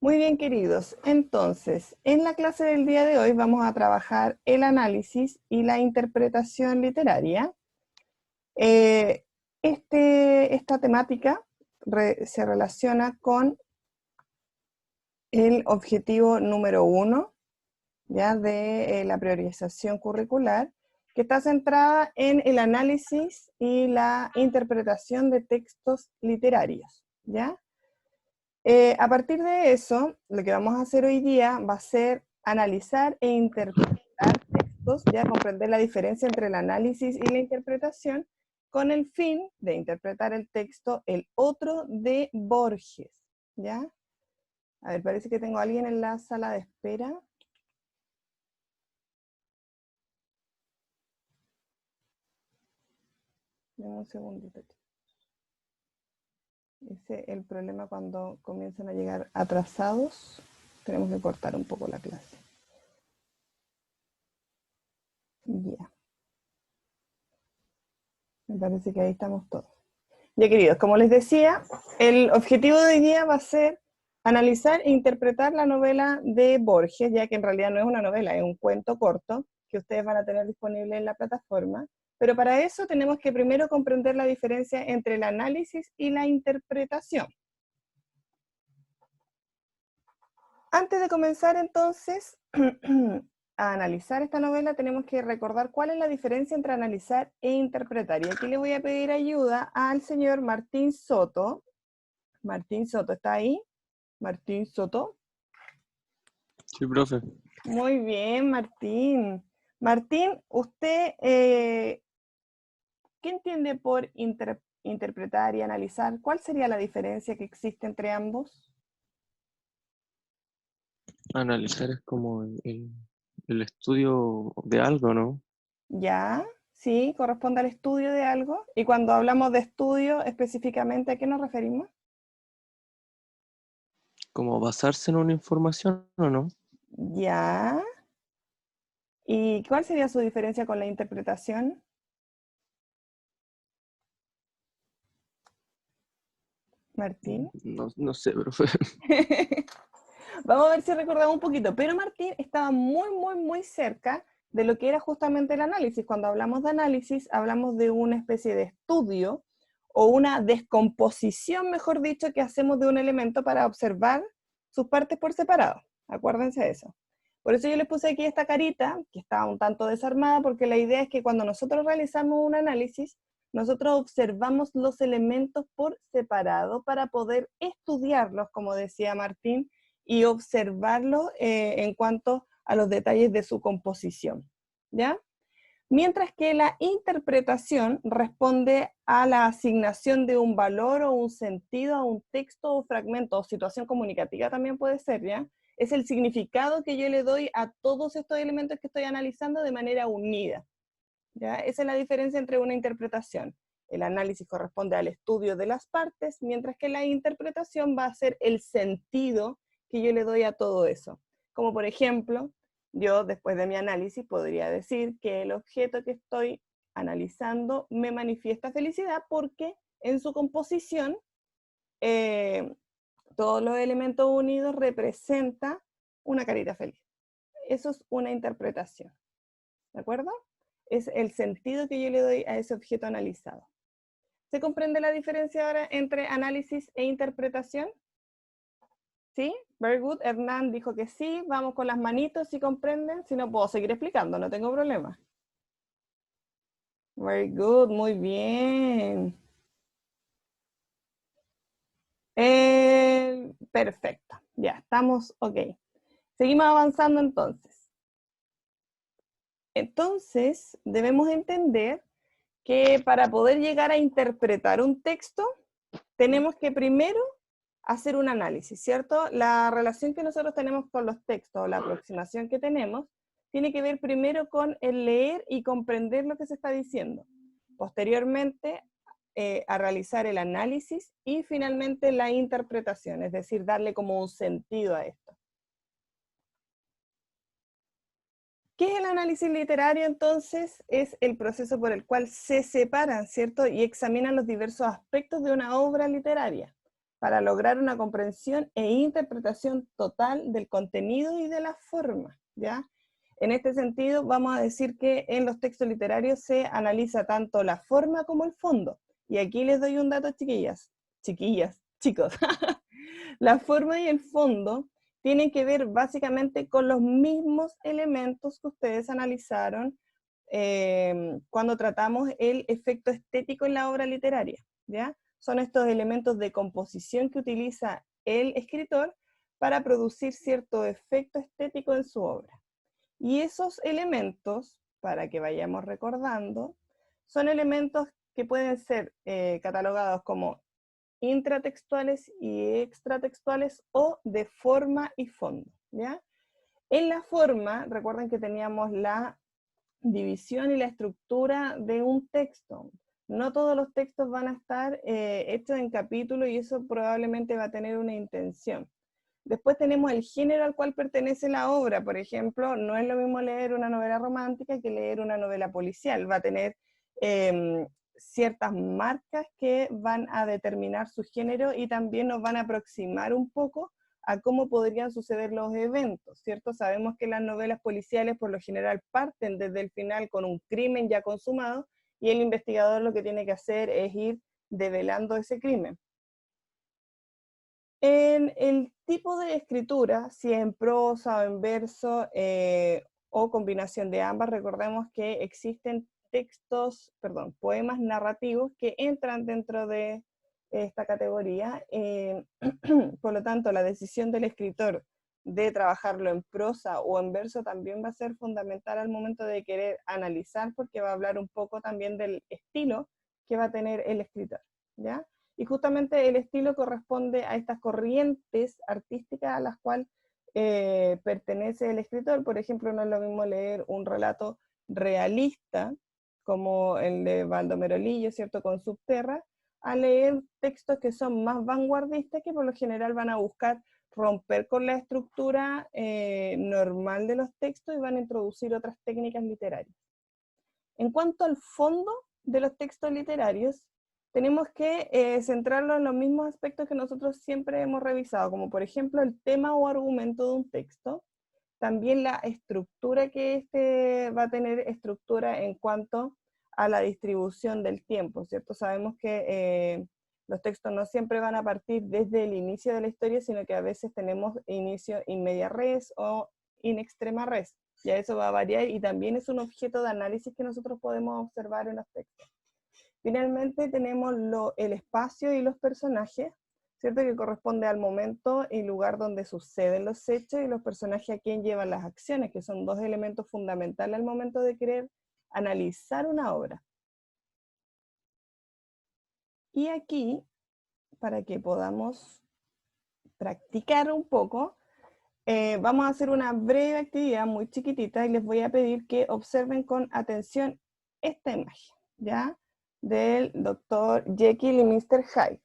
Muy bien, queridos. Entonces, en la clase del día de hoy vamos a trabajar el análisis y la interpretación literaria. Esta temática se relaciona con el objetivo número 1, ¿ya? de la priorización curricular, que está centrada en el análisis y la interpretación de textos literarios, ¿ya? A partir de eso, lo que vamos a hacer hoy día va a ser analizar e interpretar textos, ya comprender la diferencia entre el análisis y la interpretación, con el fin de interpretar el texto El otro de Borges, ¿ya? A ver, parece que tengo a alguien en la sala de espera. Dame un segundito. Ese es el problema cuando comienzan a llegar atrasados. Tenemos que cortar un poco la clase. Ya. Me parece que ahí estamos todos. Ya, queridos, como les decía, el objetivo de hoy día va a ser analizar e interpretar la novela de Borges, ya que en realidad no es una novela, es un cuento corto que ustedes van a tener disponible en la plataforma. Pero para eso tenemos que primero comprender la diferencia entre el análisis y la interpretación. Antes de comenzar entonces a analizar esta novela, tenemos que recordar cuál es la diferencia entre analizar e interpretar. Y aquí le voy a pedir ayuda al señor Martín Soto. Martín Soto, ¿está ahí? Martín Soto. Sí, profe. Muy bien, Martín. Martín, usted, ¿qué entiende por interpretar y analizar? ¿Cuál sería la diferencia que existe entre ambos? Analizar es como el estudio de algo, ¿no? Ya, sí, corresponde al estudio de algo. Y cuando hablamos de estudio, específicamente, ¿a qué nos referimos? Como basarse en una información, ¿o no? Ya. ¿Y cuál sería su diferencia con la interpretación? Martín. No sé, profe. Vamos a ver si recordamos un poquito. Pero Martín estaba muy cerca de lo que era justamente el análisis. Cuando hablamos de análisis, hablamos de una especie de estudio o una descomposición, mejor dicho, que hacemos de un elemento para observar sus partes por separado. Acuérdense de eso. Por eso yo les puse aquí esta carita, que está un tanto desarmada, porque la idea es que cuando nosotros realizamos un análisis, nosotros observamos los elementos por separado para poder estudiarlos, como decía Martín, y observarlo en cuanto a los detalles de su composición, ¿ya? Mientras que la interpretación responde a la asignación de un valor o un sentido a un texto o fragmento o situación comunicativa también puede ser, ¿ya? Es el significado que yo le doy a todos estos elementos que estoy analizando de manera unida, ¿ya? Esa es la diferencia entre una interpretación. El análisis corresponde al estudio de las partes, mientras que la interpretación va a ser el sentido que yo le doy a todo eso. Como por ejemplo, yo después de mi análisis podría decir que el objeto que estoy analizando me manifiesta felicidad porque en su composición todos los elementos unidos representan una carita feliz. Eso es una interpretación, ¿de acuerdo? Es el sentido que yo le doy a ese objeto analizado. ¿Se comprende la diferencia ahora entre análisis e interpretación? ¿Sí? Very good. Hernán dijo que sí. Vamos con las manitos si comprenden. Si no, puedo seguir explicando, no tengo problema. Very good, muy bien. Perfecto, ya, estamos ok. Seguimos avanzando entonces. Entonces, debemos entender que para poder llegar a interpretar un texto, tenemos que primero hacer un análisis, ¿cierto? La relación que nosotros tenemos con los textos, o la aproximación que tenemos, tiene que ver primero con el leer y comprender lo que se está diciendo. Posteriormente, a realizar el análisis y finalmente la interpretación, es decir, darle como un sentido a esto. ¿Qué es el análisis literario entonces? Es el proceso por el cual se separan, ¿cierto? Y examinan los diversos aspectos de una obra literaria. para lograr una comprensión e interpretación total del contenido y de la forma, ¿ya? En este sentido, vamos a decir que en los textos literarios se analiza tanto la forma como el fondo. Y aquí les doy un dato, chicos. La forma y el fondo tienen que ver básicamente con los mismos elementos que ustedes analizaron cuando tratamos el efecto estético en la obra literaria, ¿ya? Son estos elementos de composición que utiliza el escritor para producir cierto efecto estético en su obra. Y esos elementos, para que vayamos recordando, son elementos que pueden ser catalogados como intratextuales y extratextuales o de forma y fondo, ¿ya? En la forma, recuerden que teníamos la división y la estructura de un texto. No todos los textos van a estar hechos en capítulos y eso probablemente va a tener una intención. Después tenemos el género al cual pertenece la obra. Por ejemplo, no es lo mismo leer una novela romántica que leer una novela policial. Va a tener ciertas marcas que van a determinar su género y también nos van a aproximar un poco a cómo podrían suceder los eventos, ¿cierto? Sabemos que las novelas policiales por lo general parten desde el final con un crimen ya consumado y el investigador lo que tiene que hacer es ir develando ese crimen. En el tipo de escritura, si en prosa o en verso o combinación de ambas, recordemos que existen poemas narrativos que entran dentro de esta categoría. Por lo tanto, la decisión del escritor de trabajarlo en prosa o en verso también va a ser fundamental al momento de querer analizar, porque va a hablar un poco también del estilo que va a tener el escritor, ¿ya? Y justamente el estilo corresponde a estas corrientes artísticas a las cuales pertenece el escritor. Por ejemplo, no es lo mismo leer un relato realista, como el de Baldomero Lillo, ¿cierto?, con Subterra, a leer textos que son más vanguardistas, que por lo general van a buscar romper con la estructura normal de los textos y van a introducir otras técnicas literarias. En cuanto al fondo de los textos literarios, tenemos que centrarlo en los mismos aspectos que nosotros siempre hemos revisado, como por ejemplo el tema o argumento de un texto, también la estructura que este va a tener, estructura en cuanto a la distribución del tiempo, ¿cierto? Sabemos que los textos no siempre van a partir desde el inicio de la historia, sino que a veces tenemos inicio in media res o in extrema res. Ya eso va a variar y también es un objeto de análisis que nosotros podemos observar en los textos. Finalmente tenemos el espacio y los personajes, ¿cierto? Que corresponde al momento y lugar donde suceden los hechos y los personajes a quien llevan las acciones, que son dos elementos fundamentales al momento de querer analizar una obra. Y aquí, para que podamos practicar un poco, vamos a hacer una breve actividad muy chiquitita y les voy a pedir que observen con atención esta imagen, ¿ya? Del Dr. Jekyll y Mr. Hyde.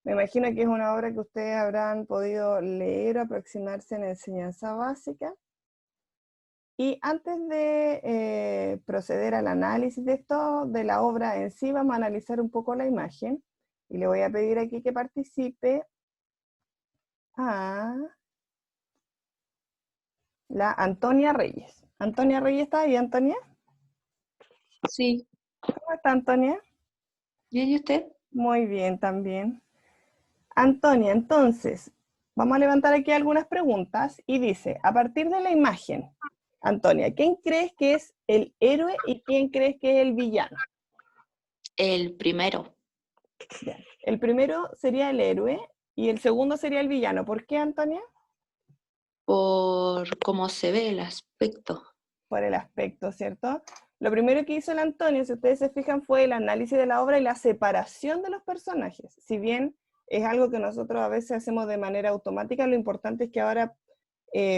Me imagino que es una obra que ustedes habrán podido leer o aproximarse en enseñanza básica. Y antes de proceder al análisis de esto, de la obra en sí, vamos a analizar un poco la imagen. Y le voy a pedir aquí que participe a la Antonia Reyes. Antonia Reyes, ¿está ahí, Antonia? Sí. ¿Cómo está, Antonia? Bien, ¿y usted? Muy bien, también. Antonia, entonces, vamos a levantar aquí algunas preguntas y dice, a partir de la imagen, Antonia, ¿quién crees que es el héroe y quién crees que es el villano? El primero, Bien. El primero sería el héroe y el segundo sería el villano. ¿Por qué, Antonia? por cómo se ve el aspecto. Por el aspecto, ¿cierto? Lo primero que hizo el Antonio, si ustedes se fijan, fue el análisis de la obra y la separación de los personajes. Si bien es algo que nosotros a veces hacemos de manera automática, lo importante es que ahora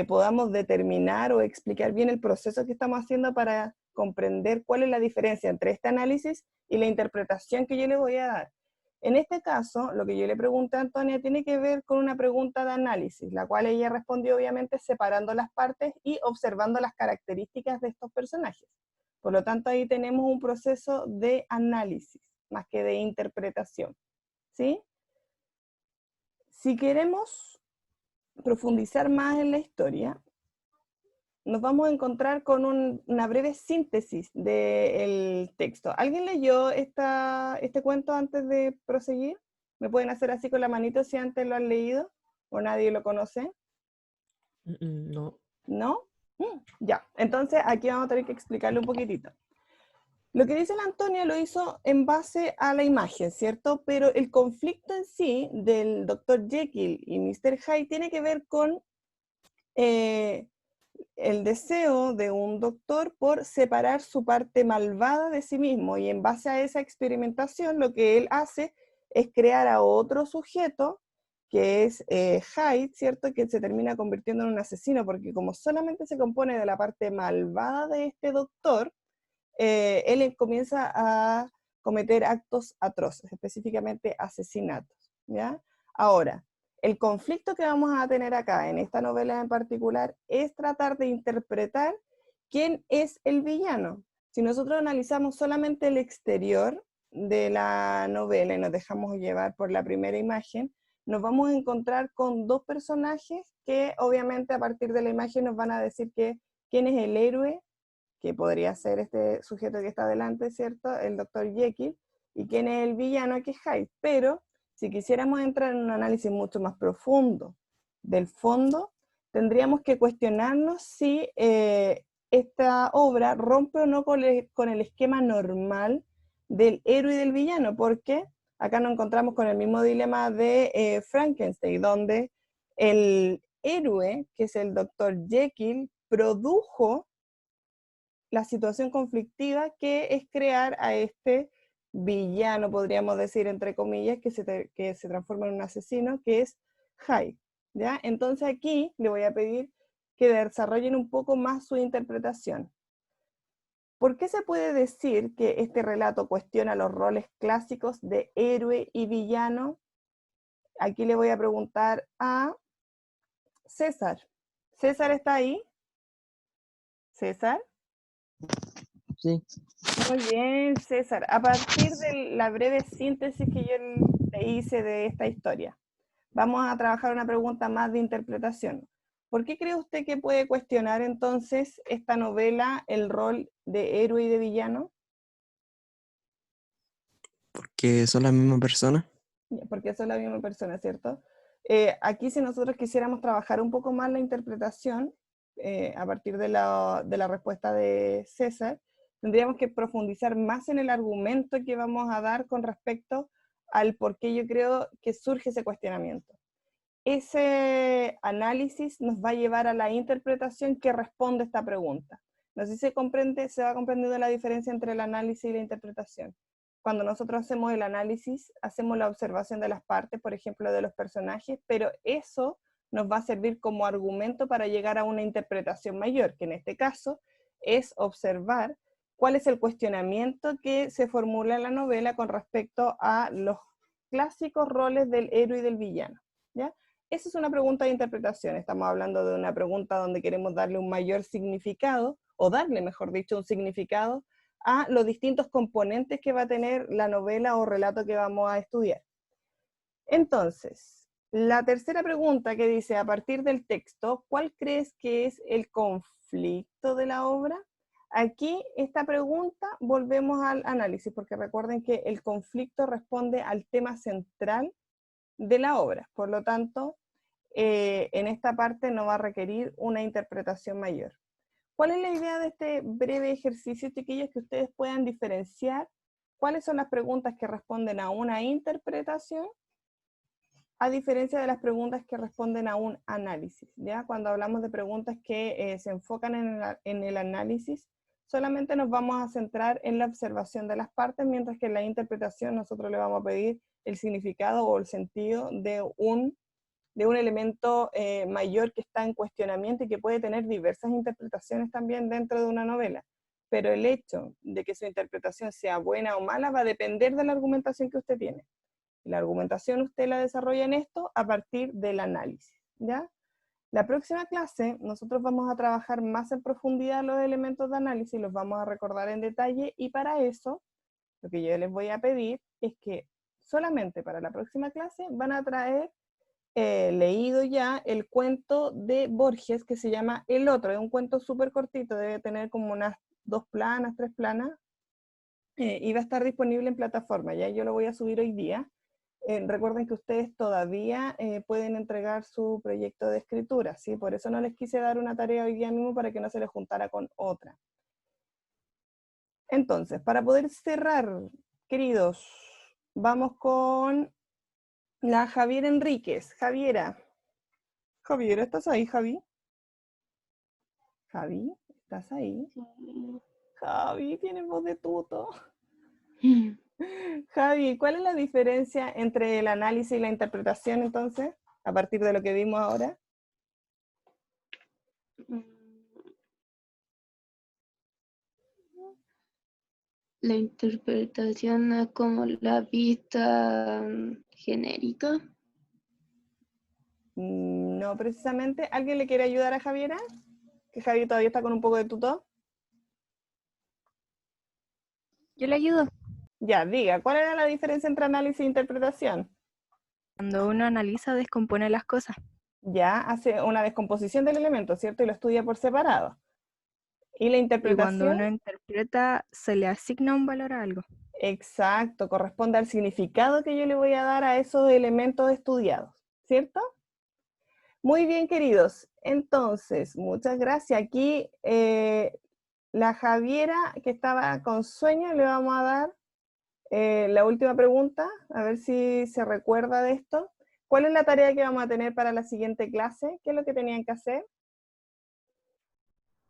podamos determinar o explicar bien el proceso que estamos haciendo para comprender cuál es la diferencia entre este análisis y la interpretación que yo le voy a dar. En este caso, lo que yo le pregunté a Antonia tiene que ver con una pregunta de análisis, la cual ella respondió obviamente separando las partes y observando las características de estos personajes. Por lo tanto, ahí tenemos un proceso de análisis, más que de interpretación, ¿sí? Si queremos profundizar más en la historia, nos vamos a encontrar con una breve síntesis del texto. ¿Alguien leyó este cuento antes de proseguir? ¿Me pueden hacer así con la manito si antes lo han leído? ¿O nadie lo conoce? No. ¿No? Ya, entonces aquí vamos a tener que explicarle un poquitito. Lo que dice la Antonia lo hizo en base a la imagen, ¿cierto? Pero el conflicto en sí del Dr. Jekyll y Mr. Hyde tiene que ver con el deseo de un doctor por separar su parte malvada de sí mismo, y en base a esa experimentación lo que él hace es crear a otro sujeto que es Hyde, ¿cierto? Que se termina convirtiendo en un asesino, porque como solamente se compone de la parte malvada de este doctor, él comienza a cometer actos atroces, específicamente asesinatos, ¿ya? Ahora, el conflicto que vamos a tener acá, en esta novela en particular, es tratar de interpretar quién es el villano. Si nosotros analizamos solamente el exterior de la novela y nos dejamos llevar por la primera imagen, nos vamos a encontrar con dos personajes que obviamente a partir de la imagen nos van a decir quién es el héroe, que podría ser este sujeto que está delante, ¿cierto? El Dr. Jekyll, y quién es el villano, que es Hyde. Pero si quisiéramos entrar en un análisis mucho más profundo del fondo, tendríamos que cuestionarnos si esta obra rompe o no con el esquema normal del héroe y del villano, porque acá nos encontramos con el mismo dilema de Frankenstein, donde el héroe, que es el Dr. Jekyll, produjo la situación conflictiva que es crear a este villano, podríamos decir, entre comillas, que se transforma en un asesino, que es Hyde, ¿ya? Entonces aquí le voy a pedir que desarrollen un poco más su interpretación. ¿Por qué se puede decir que este relato cuestiona los roles clásicos de héroe y villano? Aquí le voy a preguntar a César. ¿César está ahí? ¿César? Sí. Muy bien, César. A partir de la breve síntesis que yo le hice de esta historia, vamos a trabajar una pregunta más de interpretación. ¿Por qué cree usted que puede cuestionar entonces esta novela el rol de héroe y de villano? Porque son la misma persona. Porque son la misma persona, ¿cierto? Aquí si nosotros quisiéramos trabajar un poco más la interpretación, a partir de la respuesta de César, tendríamos que profundizar más en el argumento que vamos a dar con respecto al por qué yo creo que surge ese cuestionamiento. Ese análisis nos va a llevar a la interpretación que responde a esta pregunta. No sé si se va comprendiendo la diferencia entre el análisis y la interpretación. Cuando nosotros hacemos el análisis, hacemos la observación de las partes, por ejemplo, de los personajes, pero eso nos va a servir como argumento para llegar a una interpretación mayor, que en este caso es observar cuál es el cuestionamiento que se formula en la novela con respecto a los clásicos roles del héroe y del villano, ¿ya? Esa es una pregunta de interpretación. Estamos hablando de una pregunta donde queremos darle un mayor significado, o darle, mejor dicho, un significado a los distintos componentes que va a tener la novela o relato que vamos a estudiar. Entonces, la tercera pregunta que dice, a partir del texto, ¿cuál crees que es el conflicto de la obra? Aquí, esta pregunta, volvemos al análisis, porque recuerden que el conflicto responde al tema central de la obra. Por lo tanto, en esta parte no va a requerir una interpretación mayor. ¿Cuál es la idea de este breve ejercicio, chiquillos? Que ustedes puedan diferenciar cuáles son las preguntas que responden a una interpretación, a diferencia de las preguntas que responden a un análisis, ¿ya? Cuando hablamos de preguntas que se enfocan en el análisis, solamente nos vamos a centrar en la observación de las partes, mientras que en la interpretación nosotros le vamos a pedir el significado o el sentido de un elemento mayor que está en cuestionamiento y que puede tener diversas interpretaciones también dentro de una novela. Pero el hecho de que su interpretación sea buena o mala va a depender de la argumentación que usted tiene. La argumentación usted la desarrolla en esto a partir del análisis, ¿ya? La próxima clase nosotros vamos a trabajar más en profundidad los elementos de análisis, los vamos a recordar en detalle, y para eso lo que yo les voy a pedir es que solamente para la próxima clase van a traer leído ya el cuento de Borges que se llama El Otro. Es un cuento súper cortito, debe tener como unas 2 planas, 3 planas, y va a estar disponible en plataforma. Ya yo lo voy a subir hoy día. Recuerden que ustedes todavía pueden entregar su proyecto de escritura, ¿sí? Por eso no les quise dar una tarea hoy día mismo para que no se les juntara con otra. Entonces, para poder cerrar, queridos, vamos con la Javiera Enríquez. Javiera, ¿estás ahí, Javi? Javi, ¿estás ahí? Javi, tienes voz de tuto. Javi, ¿cuál es la diferencia entre el análisis y la interpretación entonces, a partir de lo que vimos ahora? La interpretación es como la vista genérica. No precisamente. ¿Alguien le quiere ayudar a Javiera? Que Javi todavía está con un poco de tuto. Yo le ayudo. Ya, diga, ¿cuál era la diferencia entre análisis e interpretación? Cuando uno analiza, descompone las cosas. Ya, hace una descomposición del elemento, ¿cierto? Y lo estudia por separado. ¿Y la Y interpretación? cuando uno interpreta, se le asigna un valor a algo. Exacto, corresponde al significado que yo le voy a dar a esos elementos estudiados, ¿cierto? Muy bien, queridos. Entonces, muchas gracias. Aquí la Javiera, que estaba con sueño, le vamos a dar la última pregunta, a ver si se recuerda de esto. ¿Cuál es la tarea que vamos a tener para la siguiente clase? ¿Qué es lo que tenían que hacer?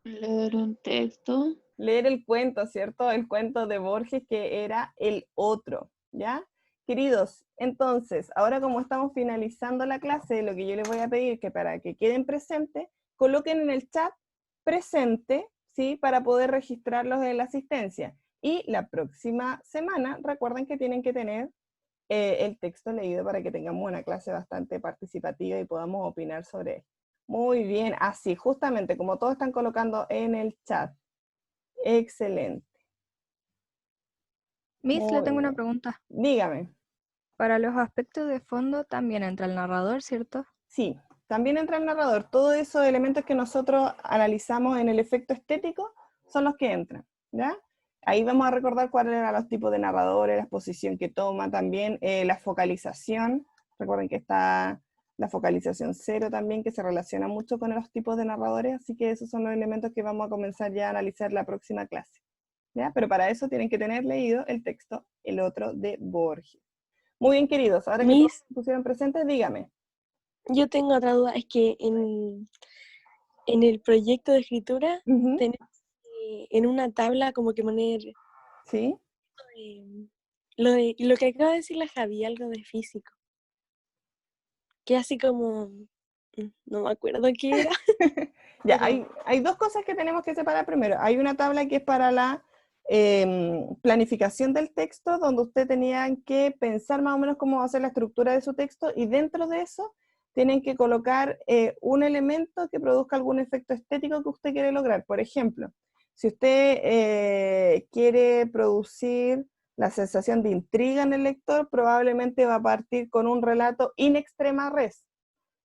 Leer un texto. Leer el cuento, ¿cierto? El cuento de Borges que era El Otro, ¿ya? Queridos, entonces, ahora como estamos finalizando la clase, lo que yo les voy a pedir que para que queden presentes, coloquen en el chat presente, ¿sí? Para poder registrarlos en la asistencia. Y la próxima semana, recuerden que tienen que tener el texto leído para que tengamos una clase bastante participativa y podamos opinar sobre él. Muy bien, así, justamente como todos están colocando en el chat. Excelente. Miss, le Muy tengo una bien. pregunta. Dígame. Para los aspectos de fondo también entra el narrador, ¿cierto? Sí, también entra el narrador. Todos esos elementos que nosotros analizamos en el efecto estético son los que entran, ¿ya? Ahí vamos a recordar cuáles eran los tipos de narradores, la exposición que toma también, la focalización. Recuerden que está la focalización cero también, que se relaciona mucho con los tipos de narradores, así que esos son los elementos que vamos a comenzar ya a analizar la próxima clase, ¿ya? Pero para eso tienen que tener leído el texto, El Otro, de Borges. Muy bien, queridos, ahora que todos Miss, se pusieron presentes, dígame. yo tengo otra duda, es que en el proyecto de escritura Ujú. tenemos en una tabla como que poner ¿Sí? lo que acaba de decir la Javi, algo de físico. Que así como, no me acuerdo qué era. Ya, Pero- hay dos cosas que tenemos que separar primero. Hay una tabla que es para la planificación del texto, donde usted tenía que pensar más o menos cómo va a ser la estructura de su texto, y dentro de eso tienen que colocar un elemento que produzca algún efecto estético que usted quiere lograr. Por ejemplo, si usted quiere producir la sensación de intriga en el lector, probablemente va a partir con un relato in extrema res.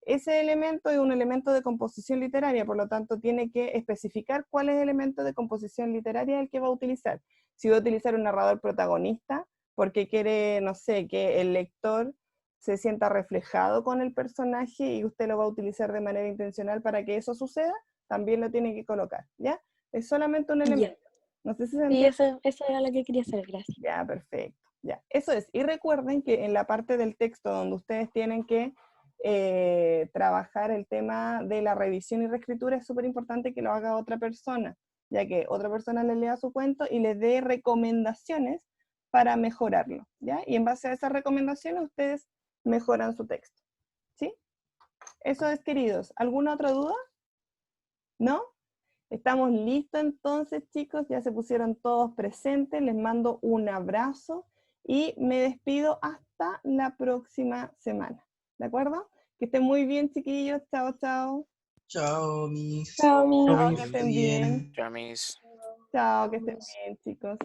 Ese elemento es un elemento de composición literaria, por lo tanto tiene que especificar cuál es el elemento de composición literaria el que va a utilizar. Si va a utilizar un narrador protagonista, porque quiere, no sé, que el lector se sienta reflejado con el personaje y usted lo va a utilizar de manera intencional para que eso suceda, también lo tiene que colocar, ¿ya? Es solamente un elemento. Ya. No sé si se Sí, entiende. eso era lo que quería saber, gracias. Ya, perfecto. Ya, eso es. Y recuerden que en la parte del texto donde ustedes tienen que trabajar el tema de la revisión y reescritura, es súper importante que lo haga otra persona, ya que otra persona le lea su cuento y les dé recomendaciones para mejorarlo, ¿ya? Y en base a esas recomendaciones ustedes mejoran su texto, ¿sí? Eso es, queridos. ¿Alguna otra duda? ¿No? Estamos listos entonces, chicos, ya se pusieron todos presentes, les mando un abrazo y me despido hasta la próxima semana, ¿de acuerdo? Que estén muy bien, chiquillos, chao, chao. Chao, Miss. Chao, Miss. Chao, Que que esté estén bien. bien. Ya, mis. Chao, que estén bien, chicos.